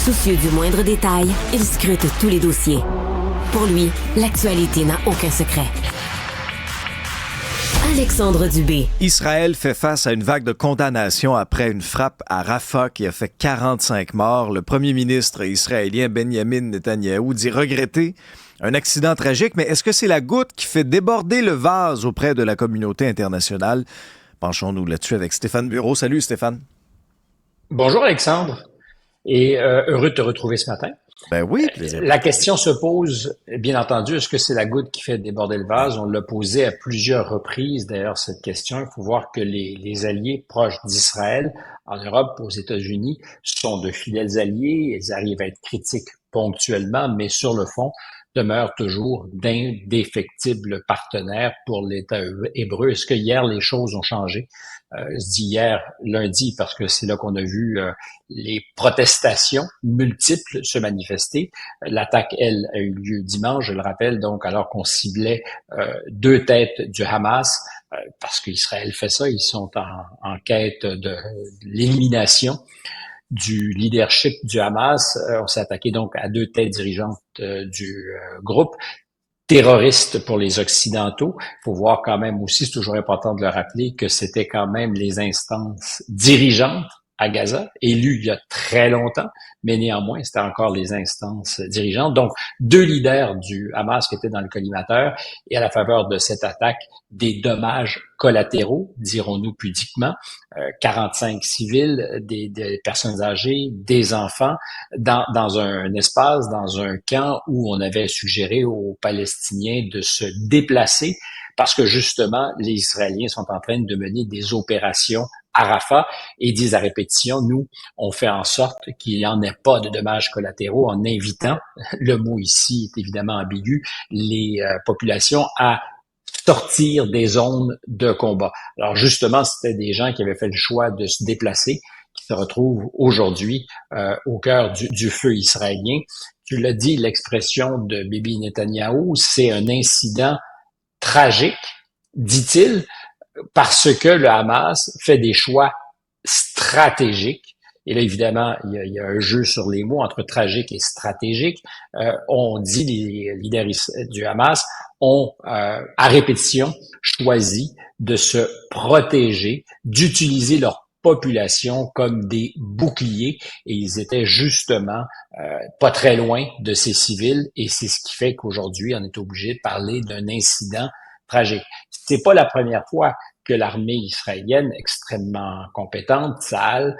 Soucieux du moindre détail, il scrute tous les dossiers. Pour lui, l'actualité n'a aucun secret. Alexandre Dubé. Israël fait face à une vague de condamnations après une frappe à Rafah qui a fait 45 morts. Le premier ministre israélien Benjamin Netanyahou dit regretter un accident tragique, mais est-ce que c'est la goutte qui fait déborder le vase auprès de la communauté internationale? Penchons-nous là-dessus avec Stéphane Bureau. Salut Stéphane. Bonjour Alexandre, et heureux de te retrouver ce matin. Ben oui, plaisir. La question se pose, bien entendu, est-ce que c'est la goutte qui fait déborder le vase? On l'a posé à plusieurs reprises, d'ailleurs, cette question. Il faut voir que les alliés proches d'Israël, en Europe, aux États-Unis, sont de fidèles alliés. Ils arrivent à être critiques ponctuellement, mais sur le fond, demeurent toujours d'indéfectibles partenaires pour l'État hébreu. Est-ce que hier, les choses ont changé? Je dis hier, lundi, parce que c'est là qu'on a vu les protestations multiples se manifester. L'attaque, elle, a eu lieu dimanche, je le rappelle, donc alors qu'on ciblait deux têtes du Hamas, parce qu'Israël fait ça, ils sont en quête de l'élimination du leadership du Hamas. On s'est attaqué donc à deux têtes dirigeantes du groupe. Terroriste pour les Occidentaux. Il faut voir quand même aussi, c'est toujours important de le rappeler, que c'était quand même les instances dirigeantes à Gaza, élues il y a très longtemps, mais néanmoins, c'était encore les instances dirigeantes. Donc, deux leaders du Hamas qui étaient dans le collimateur, et à la faveur de cette attaque, des dommages collatéraux, dirons-nous pudiquement, 45 civils, des personnes âgées, des enfants, dans un espace, dans un camp où on avait suggéré aux Palestiniens de se déplacer parce que justement, les Israéliens sont en train de mener des opérations à Rafah et disent à répétition, nous, on fait en sorte qu'il n'y en ait pas de dommages collatéraux en invitant, le mot ici est évidemment ambigu, les populations à sortir des zones de combat. Alors justement, c'était des gens qui avaient fait le choix de se déplacer, qui se retrouvent aujourd'hui au cœur du feu israélien. Tu l'as dit, l'expression de Bibi Netanyahou, c'est un incident tragique, dit-il, parce que le Hamas fait des choix stratégiques. Et là, évidemment, il y a un jeu sur les mots entre tragique et stratégique. On dit, les leaders du Hamas ont, à répétition, choisi de se protéger, d'utiliser leur population comme des boucliers, et ils étaient justement pas très loin de ces civils, et c'est ce qui fait qu'aujourd'hui, on est obligé de parler d'un incident tragique. C'est pas la première fois que l'armée israélienne, extrêmement compétente, Tsahal,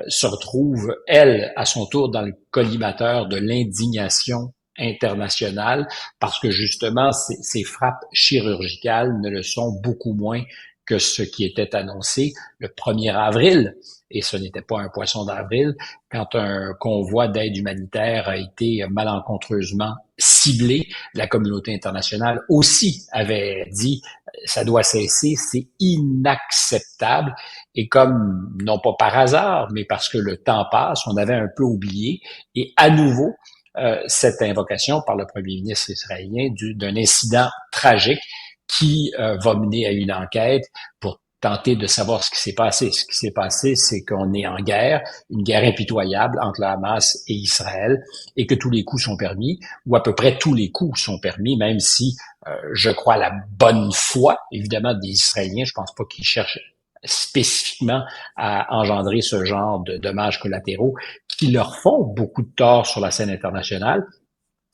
se retrouve, elle, à son tour, dans le collimateur de l'indignation internationale, parce que justement, ces frappes chirurgicales ne le sont beaucoup moins que ce qui était annoncé le 1er avril, et ce n'était pas un poisson d'avril, quand un convoi d'aide humanitaire a été malencontreusement ciblé. La communauté internationale aussi avait dit ça doit cesser, c'est inacceptable. Et comme, non pas par hasard, mais parce que le temps passe, on avait un peu oublié, et à nouveau, cette invocation par le premier ministre israélien d'un incident tragique qui va mener à une enquête pour tenter de savoir ce qui s'est passé. Ce qui s'est passé, c'est qu'on est en guerre, une guerre impitoyable entre le Hamas et Israël, et que tous les coups sont permis, ou à peu près tous les coups sont permis, même si je crois à la bonne foi, évidemment, des Israéliens. Je pense pas qu'ils cherchent spécifiquement à engendrer ce genre de dommages collatéraux qui leur font beaucoup de tort sur la scène internationale.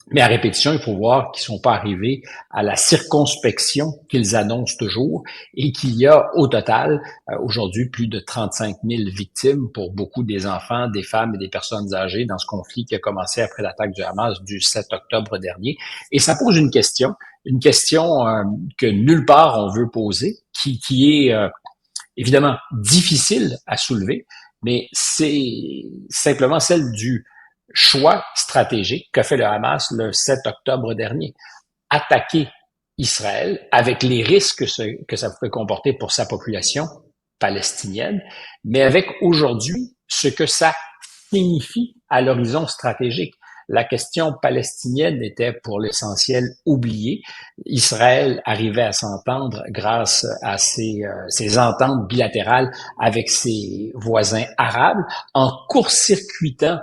Mais à répétition, il faut voir qu'ils ne sont pas arrivés à la circonspection qu'ils annoncent toujours et qu'il y a au total aujourd'hui plus de 35 000 victimes pour beaucoup des enfants, des femmes et des personnes âgées dans ce conflit qui a commencé après l'attaque du Hamas du 7 octobre dernier. Et ça pose une question que nulle part on veut poser, qui est évidemment difficile à soulever, mais c'est simplement celle du choix stratégique qu'a fait le Hamas le 7 octobre dernier. Attaquer Israël avec les risques que ça pouvait comporter pour sa population palestinienne, mais avec aujourd'hui ce que ça signifie à l'horizon stratégique. la question palestinienne était pour l'essentiel oubliée. Israël arrivait à s'entendre grâce à ses ententes bilatérales avec ses voisins arabes, en court-circuitant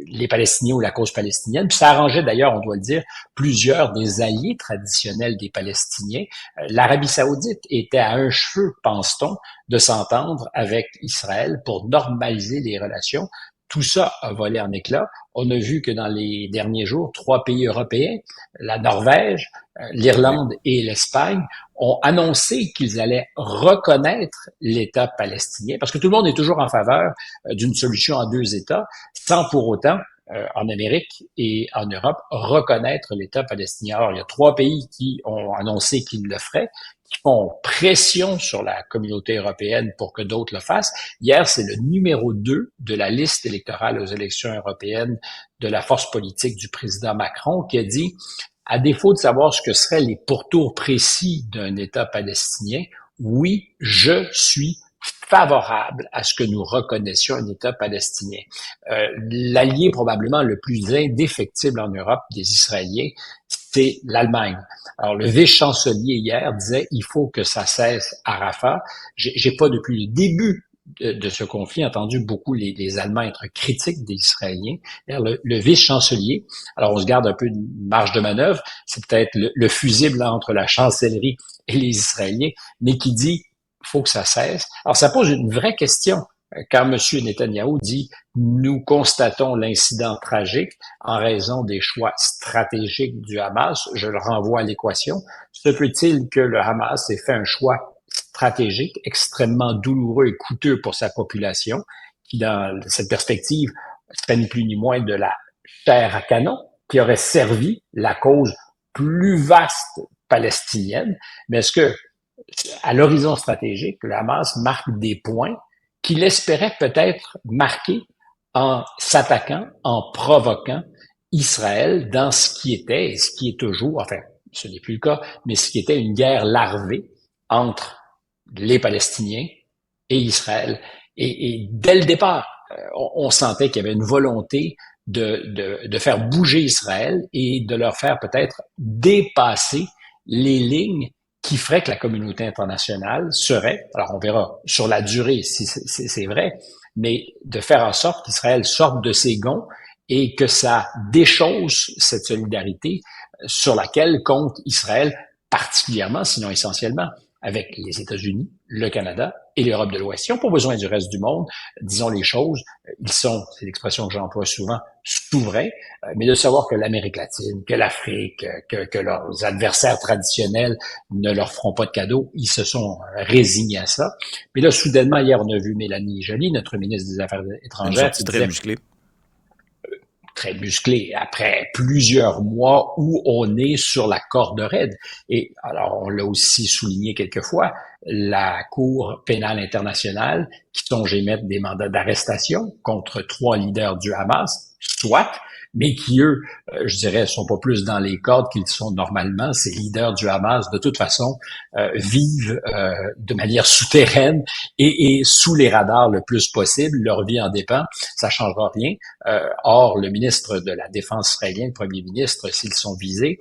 les Palestiniens ou la cause palestinienne. Puis ça arrangeait d'ailleurs, on doit le dire, plusieurs des alliés traditionnels des Palestiniens. L'Arabie saoudite était à un cheveu, pense-t-on, de s'entendre avec Israël pour normaliser les relations. Tout ça a volé en éclats. On a vu que dans les derniers jours, 3 pays européens, la Norvège, l'Irlande et l'Espagne, ont annoncé qu'ils allaient reconnaître l'État palestinien, parce que tout le monde est toujours en faveur d'une solution à 2 États, sans pour autant, en Amérique et en Europe, reconnaître l'État palestinien. Alors, il y a 3 pays qui ont annoncé qu'ils le feraient, qui font pression sur la communauté européenne pour que d'autres le fassent. Hier, c'est le numéro 2 de la liste électorale aux élections européennes de la force politique du président Macron qui a dit, à défaut de savoir ce que seraient les pourtours précis d'un État palestinien, oui, je suis favorable à ce que nous reconnaissions un État palestinien. L'allié probablement le plus indéfectible en Europe des Israéliens, c'est l'Allemagne. Alors, le vice-chancelier hier disait, il faut que ça cesse à Rafah. J'ai pas depuis le début de ce conflit entendu beaucoup les Allemands être critiques des Israéliens. Le vice-chancelier, alors on se garde un peu de marge de manœuvre, c'est peut-être le fusible entre la chancellerie et les Israéliens, mais qui dit, faut que ça cesse. Alors, ça pose une vraie question. Quand M. Netanyahou dit « Nous constatons l'incident tragique en raison des choix stratégiques du Hamas », je le renvoie à l'équation. Se peut-il que le Hamas ait fait un choix stratégique extrêmement douloureux et coûteux pour sa population, qui, dans cette perspective, serait ni plus ni moins de la chair à canon, qui aurait servi la cause plus vaste palestinienne? Mais est-ce que, à l'horizon stratégique, le Hamas marque des points qu'il espérait peut-être marquer en s'attaquant, en provoquant Israël dans ce qui était et ce qui est toujours, enfin, ce n'est plus le cas, mais ce qui était une guerre larvée entre les Palestiniens et Israël. Et dès le départ, on sentait qu'il y avait une volonté de faire bouger Israël et de leur faire peut-être dépasser les lignes qui ferait que la communauté internationale serait, alors on verra sur la durée si c'est vrai, mais de faire en sorte qu'Israël sorte de ses gonds et que ça déchausse cette solidarité sur laquelle compte Israël particulièrement, sinon essentiellement, avec les États-Unis, le Canada et l'Europe de l'Ouest. Ils n'ont pas besoin du reste du monde, disons les choses, ils sont, c'est l'expression que j'emploie souvent, souverains, mais de savoir que l'Amérique latine, que l'Afrique, que leurs adversaires traditionnels ne leur feront pas de cadeaux, ils se sont résignés à ça. Mais là, soudainement, hier, on a vu Mélanie Joly, notre ministre des Affaires étrangères, qui très musclée. Très musclé, après plusieurs mois où on est sur la corde raide. Et alors, on l'a aussi souligné quelquefois, la Cour pénale internationale qui songe émettre des mandats d'arrestation contre 3 leaders du Hamas, soit, mais qui, eux, je dirais, sont pas plus dans les cordes qu'ils sont normalement. Ces leaders du Hamas, de toute façon, vivent de manière souterraine et sous les radars le plus possible. Leur vie en dépend. Ça changera rien. Or, le ministre de la Défense israélien, le premier ministre, s'ils sont visés,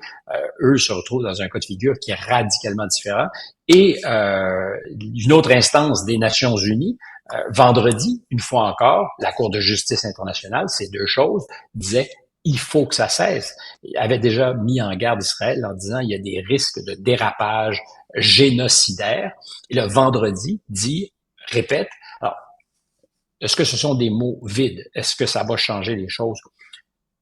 eux se retrouvent dans un cas de figure qui est radicalement différent. Et une autre instance des Nations Unies, vendredi, une fois encore, la Cour de justice internationale, ces 2 choses, disait il faut que ça cesse. Il avait déjà mis en garde Israël en disant il y a des risques de dérapage génocidaire. Et le vendredi dit, répète, alors, est-ce que ce sont des mots vides? Est-ce que ça va changer les choses?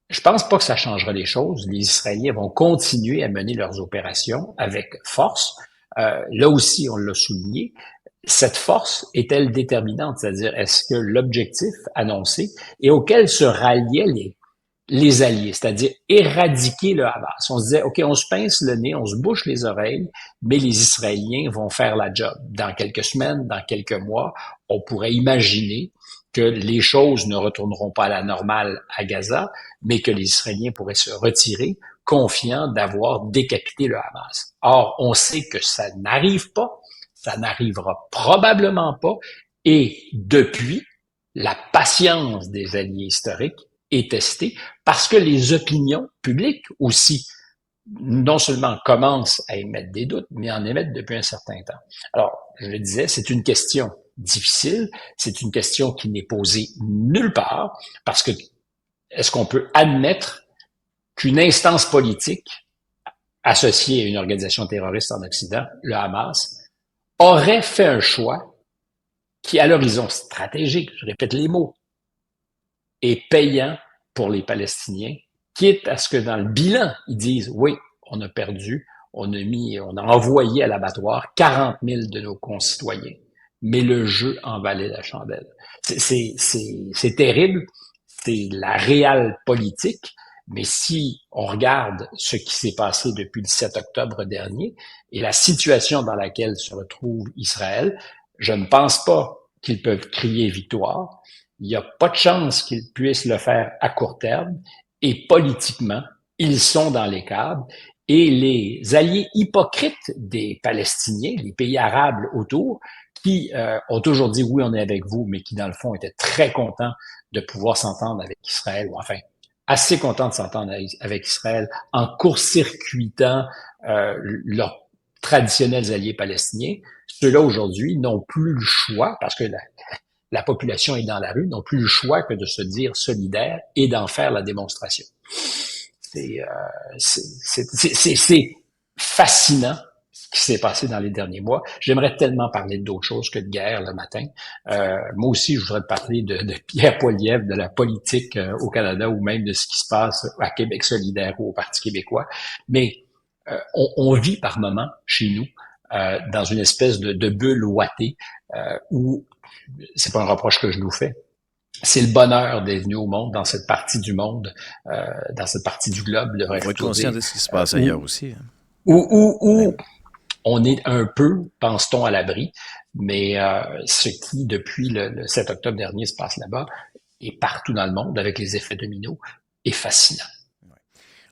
Je pense pas que ça changera les choses. Les Israéliens vont continuer à mener leurs opérations avec force. Là aussi, on l'a souligné, cette force est-elle déterminante? C'est-à-dire, est-ce que l'objectif annoncé et auquel se ralliaient les alliés, c'est-à-dire éradiquer le Hamas. On se disait, OK, on se pince le nez, on se bouche les oreilles, mais les Israéliens vont faire la job. Dans quelques semaines, dans quelques mois, on pourrait imaginer que les choses ne retourneront pas à la normale à Gaza, mais que les Israéliens pourraient se retirer, confiants d'avoir décapité le Hamas. Or, on sait que ça n'arrive pas, ça n'arrivera probablement pas, et depuis, la patience des alliés historiques est testé parce que les opinions publiques aussi non seulement commencent à émettre des doutes, mais en émettent depuis un certain temps. Alors, je le disais, c'est une question difficile, c'est une question qui n'est posée nulle part, parce que est-ce qu'on peut admettre qu'une instance politique associée à une organisation terroriste en Occident, le Hamas, aurait fait un choix qui, à l'horizon stratégique, je répète les mots, est payant pour les Palestiniens, quitte à ce que dans le bilan, ils disent, oui, on a perdu, on a envoyé à l'abattoir 40 000 de nos concitoyens, mais le jeu en valait la chandelle. C'est terrible, c'est la réelle politique, mais si on regarde ce qui s'est passé depuis le 7 octobre dernier et la situation dans laquelle se retrouve Israël, je ne pense pas qu'ils peuvent crier victoire. Il n'y a pas de chance qu'ils puissent le faire à court terme et politiquement, ils sont dans les câbles et les alliés hypocrites des Palestiniens, les pays arabes autour, qui ont toujours dit oui, on est avec vous, mais qui dans le fond étaient très contents de pouvoir s'entendre avec Israël, ou enfin assez contents de s'entendre avec Israël en court-circuitant leurs traditionnels alliés palestiniens. Ceux-là aujourd'hui n'ont plus le choix, parce que la population est dans la rue, n'ont plus le choix que de se dire solidaires et d'en faire la démonstration. C'est fascinant ce qui s'est passé dans les derniers mois. J'aimerais tellement parler d'autres choses que de guerre le matin. Moi aussi, je voudrais te parler de Pierre Poilievre, de la politique au Canada ou même de ce qui se passe à Québec solidaire ou au Parti québécois. Mais on vit par moments chez nous dans une espèce de bulle ouatée où c'est pas un reproche que je nous fais. C'est le bonheur d'être venu au monde, dans cette partie du monde, dans cette partie du globe. On va être conscient de ce qui se passe ailleurs aussi. Hein. Où on est un peu, pense-t-on, à l'abri, mais ce qui, depuis le 7 octobre dernier, se passe là-bas, et partout dans le monde, avec les effets dominos, est fascinant.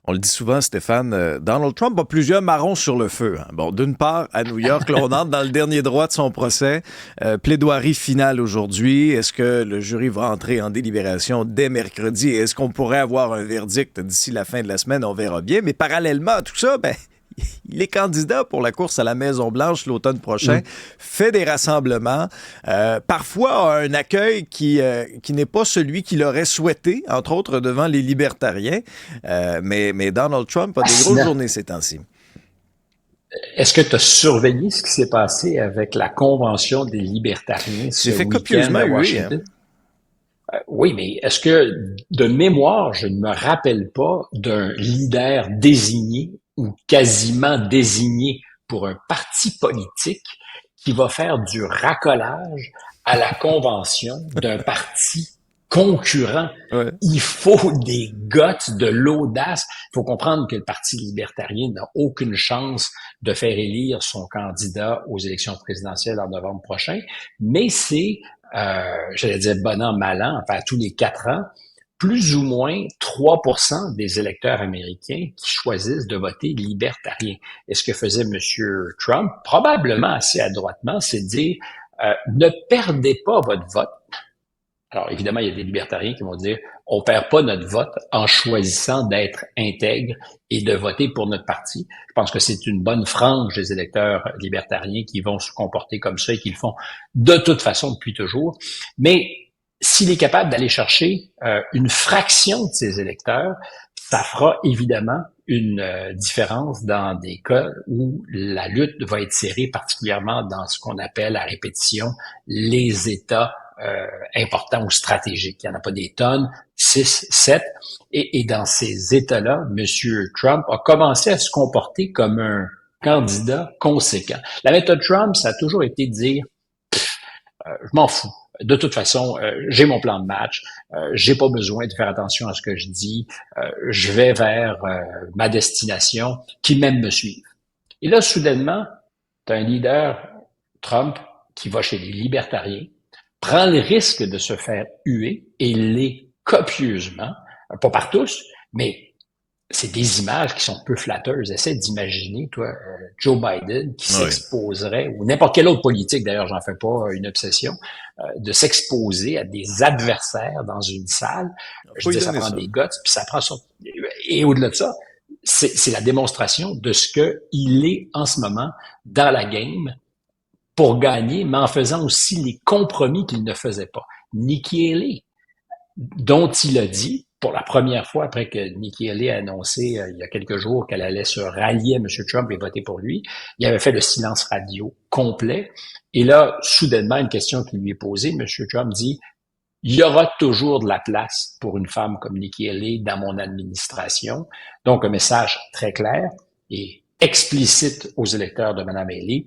On le dit souvent, Stéphane, Donald Trump a plusieurs marrons sur le feu. Hein. Bon, d'une part, à New York, là, on entre dans le dernier droit de son procès. Plaidoirie finale aujourd'hui. Est-ce que le jury va entrer en délibération dès mercredi? Est-ce qu'on pourrait avoir un verdict d'ici la fin de la semaine? On verra bien. Mais parallèlement à tout ça, il est candidat pour la course à la Maison-Blanche l'automne prochain, fait des rassemblements, parfois a un accueil qui n'est pas celui qu'il aurait souhaité, entre autres devant les libertariens, mais Donald Trump a des grosses journées ces temps-ci. Est-ce que tu as surveillé ce qui s'est passé avec la Convention des libertariens ce fait week-end copieusement à Washington? Oui, mais est-ce que, de mémoire, je ne me rappelle pas d'un leader désigné ou quasiment désigné pour un parti politique qui va faire du racolage à la convention d'un parti concurrent. Ouais. Il faut des guts, de l'audace. Il faut comprendre que le Parti libertarien n'a aucune chance de faire élire son candidat aux élections présidentielles en novembre prochain, mais c'est, j'allais dire bon an, mal an, enfin tous les 4 ans, plus ou moins 3% des électeurs américains qui choisissent de voter libertarien. Et ce que faisait M. Trump, probablement assez adroitement, c'est de dire ne perdez pas votre vote. Alors, évidemment, il y a des libertariens qui vont dire on perd pas notre vote en choisissant d'être intègre et de voter pour notre parti. Je pense que c'est une bonne frange des électeurs libertariens qui vont se comporter comme ça et qui le font de toute façon depuis toujours. Mais s'il est capable d'aller chercher une fraction de ses électeurs, ça fera évidemment une différence dans des cas où la lutte va être serrée, particulièrement dans ce qu'on appelle à répétition les États importants ou stratégiques. Il n'y en a pas des tonnes, 6, 7. Et dans ces États-là, M. Trump a commencé à se comporter comme un candidat conséquent. La méthode Trump, ça a toujours été de dire je m'en fous. De toute façon, j'ai mon plan de match, j'ai pas besoin de faire attention à ce que je dis, je vais vers ma destination, qui même me suivent. Et là, soudainement, tu as un leader, Trump, qui va chez les libertariens, prend le risque de se faire huer, et l'est copieusement, pas par tous, mais c'est des images qui sont peu flatteuses. Essaie d'imaginer, toi, Joe Biden qui s'exposerait, ou n'importe quel autre politique, d'ailleurs, j'en fais pas une obsession, de s'exposer à des adversaires dans une salle. Je dis, ça prend des guts, puis ça prend son... Et au-delà de ça, c'est la démonstration de ce que il est en ce moment dans la game pour gagner, mais en faisant aussi les compromis qu'il ne faisait pas. Nikki Haley, dont il a dit, pour la première fois après que Nikki Haley a annoncé il y a quelques jours qu'elle allait se rallier à M. Trump et voter pour lui, il avait fait le silence radio complet. Et là, soudainement, une question qui lui est posée, M. Trump dit « Il y aura toujours de la place pour une femme comme Nikki Haley dans mon administration. » Donc, un message très clair et explicite aux électeurs de Mme Haley.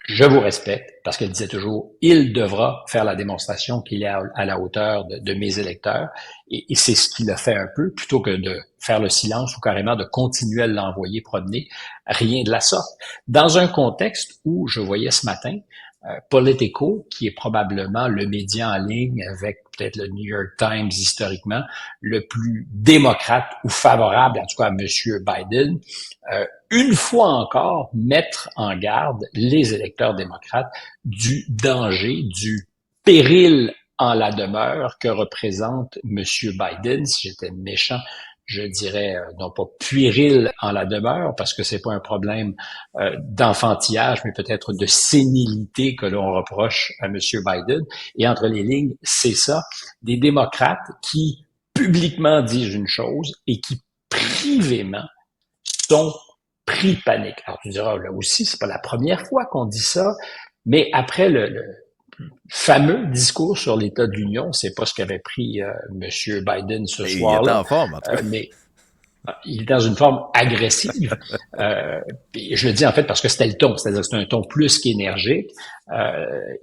Je vous respecte, parce qu'elle disait toujours, il devra faire la démonstration qu'il est à la hauteur de mes électeurs. Et c'est ce qu'il a fait un peu, plutôt que de faire le silence ou carrément de continuer à l'envoyer promener. Rien de la sorte. Dans un contexte où je voyais ce matin, Politico, qui est probablement le média en ligne avec peut-être le New York Times historiquement, le plus démocrate ou favorable, en tout cas à M. Biden, une fois encore mettre en garde les électeurs démocrates du danger, du péril en la demeure que représente M. Biden. Si j'étais méchant, je dirais non pas puéril en la demeure, parce que c'est pas un problème d'enfantillage, mais peut-être de sénilité que l'on reproche à M. Biden. Et entre les lignes, c'est ça, des démocrates qui publiquement disent une chose et qui privément sont pris de panique. Alors tu diras, là aussi, c'est pas la première fois qu'on dit ça, mais après le fameux discours sur l'État de l'Union, c'est pas ce qu'avait pris M. Biden ce soir-là. Il était en forme, en tout cas. Mais il est dans une forme agressive. Je le dis en fait parce que c'était le ton, c'est-à-dire que c'était un ton plus qu'énergique.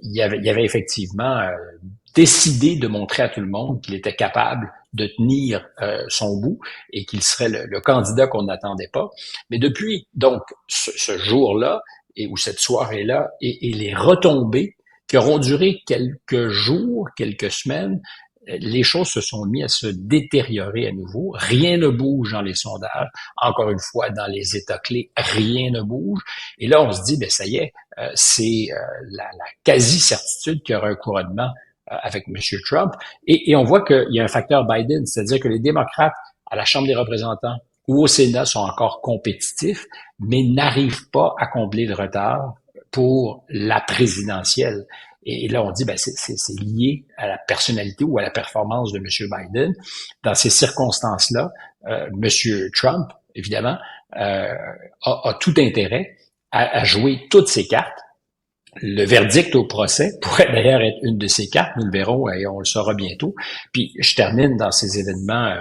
Il avait effectivement décidé de montrer à tout le monde qu'il était capable de tenir son bout et qu'il serait le candidat qu'on n'attendait pas. Mais depuis donc ce jour-là ou cette soirée-là et les retombées qui auront duré quelques jours, quelques semaines, les choses se sont mises à se détériorer à nouveau. Rien ne bouge dans les sondages. Encore une fois, dans les États clés, rien ne bouge. Et là, on se dit, ben ça y est, c'est la quasi-certitude qu'il y aura un couronnement avec M. Trump. Et on voit qu'il y a un facteur Biden, c'est-à-dire que les démocrates à la Chambre des représentants ou au Sénat sont encore compétitifs, mais n'arrivent pas à combler le retard pour la présidentielle. Et là, on dit, ben, c'est lié à la personnalité ou à la performance de M. Biden. Dans ces circonstances-là, M. Trump, évidemment, a tout intérêt à jouer toutes ses cartes. Le verdict au procès pourrait d'ailleurs être une de ces cartes. Nous le verrons et on le saura bientôt. Puis, je termine dans ces événements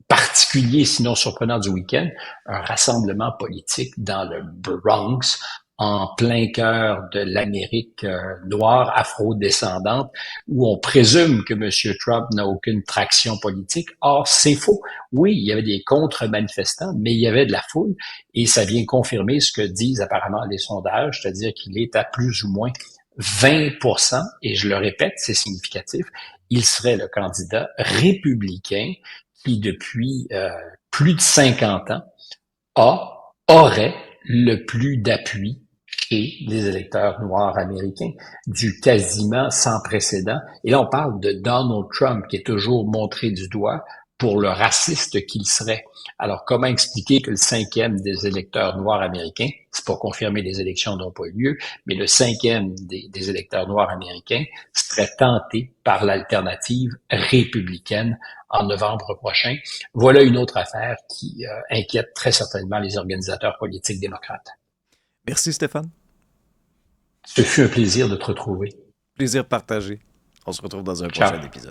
particuliers, sinon surprenants du week-end, un rassemblement politique dans le Bronx, en plein cœur de l'Amérique noire, afro-descendante, où on présume que M. Trump n'a aucune traction politique. Or, c'est faux. Oui, il y avait des contre-manifestants, mais il y avait de la foule, et ça vient confirmer ce que disent apparemment les sondages, c'est-à-dire qu'il est à plus ou moins 20%, et je le répète, c'est significatif, il serait le candidat républicain qui, depuis plus de 50 ans, aurait le plus d'appui chez les électeurs noirs américains, du quasiment sans précédent. Et là, on parle de Donald Trump, qui est toujours montré du doigt pour le raciste qu'il serait. Alors, comment expliquer que le 5e des électeurs noirs américains, c'est pour confirmer les élections n'ont pas eu lieu, mais le 5e des électeurs noirs américains serait tenté par l'alternative républicaine en novembre prochain? Voilà une autre affaire qui inquiète très certainement les organisateurs politiques démocrates. Merci Stéphane. Ce fut un plaisir de te retrouver. Plaisir partagé. On se retrouve dans un prochain épisode.